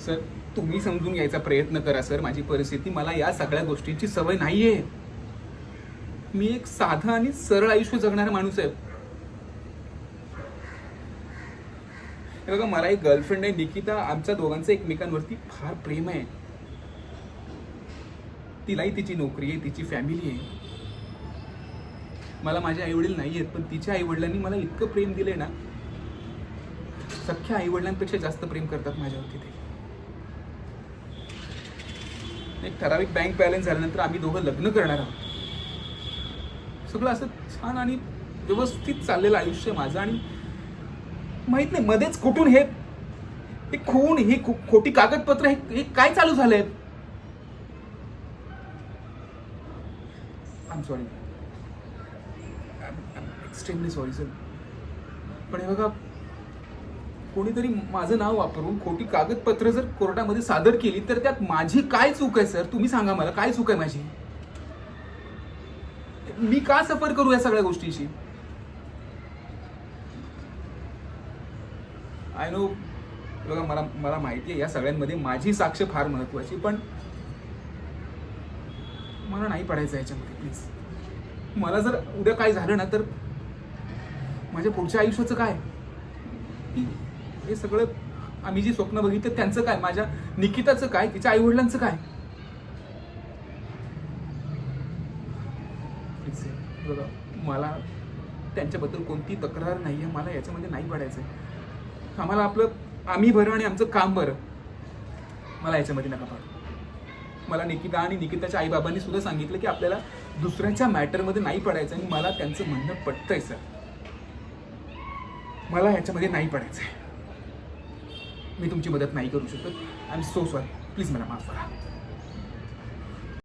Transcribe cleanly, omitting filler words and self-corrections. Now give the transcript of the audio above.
Sir तुम्ही समजून घ्यायचा प्रयत्न करा सर माझी परिस्थिती. मला या सगळ्या गोष्टींची सवय नाहीये. मी एक साधं आणि सरळ आयुष्य जगणारा माणूस आहे. हे बघा, मला एक गर्लफ्रेंड आहे निकिता. आमच्या दोघांचं एकमेकांवरती फार प्रेम आहे. तिलाही तिची नोकरी आहे, तिची फॅमिली आहे. मला माझे आईवडील नाही आहेत, पण तिच्या आईवडिलांनी मला इतकं प्रेम दिलंय ना, सख्ख्या आईवडिलांपेक्षा जास्त प्रेम करतात माझ्यावरती ते. एक ठराविक बँक बॅलन्स झाल्यानंतर आम्ही दोघं लग्न करणार आहोत. सगळं असं छान आणि व्यवस्थित चाललेलं आयुष्य माझं. आणि माहित नाही मध्येच कुठून हे खून, ही खोटी कागदपत्र, हे काय चालू झालंय. I am sorry, extremely sorry sir. पण हे बघा, कोणीतरी माझं नाव वापरून खोटी कागदपत्र जर कोर्टामध्ये सादर केली तर त्यात माझी काय चूक आहे सर? तुम्ही सांगा मला, काय चूक आहे माझी? मी का सफर करू या सगळ्या गोष्टीशी? आय नो, बघा मला माहिती आहे या सगळ्यांमध्ये माझी साक्ष फार महत्वाची, पण मला नाही पडायचं याच्यामध्ये प्लीज. मला जर उद्या काय झालं ना तर माझ्या पुढच्या आयुष्याचं काय? हे सगळं आम्ही जी स्वप्न बघितलं त्यांचं काय? माझ्या निकिताचं काय? तिच्या आईवडिलांचं काय? बघा, मला त्यांच्याबद्दल कोणती तक्रार नाही आहे. मला याच्यामध्ये नाही पडायचं. आम्हाला आम्ही बरं आणि आमचं काम बरं. मला याच्यामध्ये नका पाडू. मला निकिता आणि निकिताच्या आईबाबांनी सुद्धा सांगितलं की आपल्याला दुसऱ्याच्या मॅटरमध्ये नाही पडायचं, आणि मला त्यांचं म्हणणं पटतंय सर. मला याच्यामध्ये नाही पडायचंय. मी तुमची मदत नाही करू शकत. I am so sorry. Please मला माफ करा.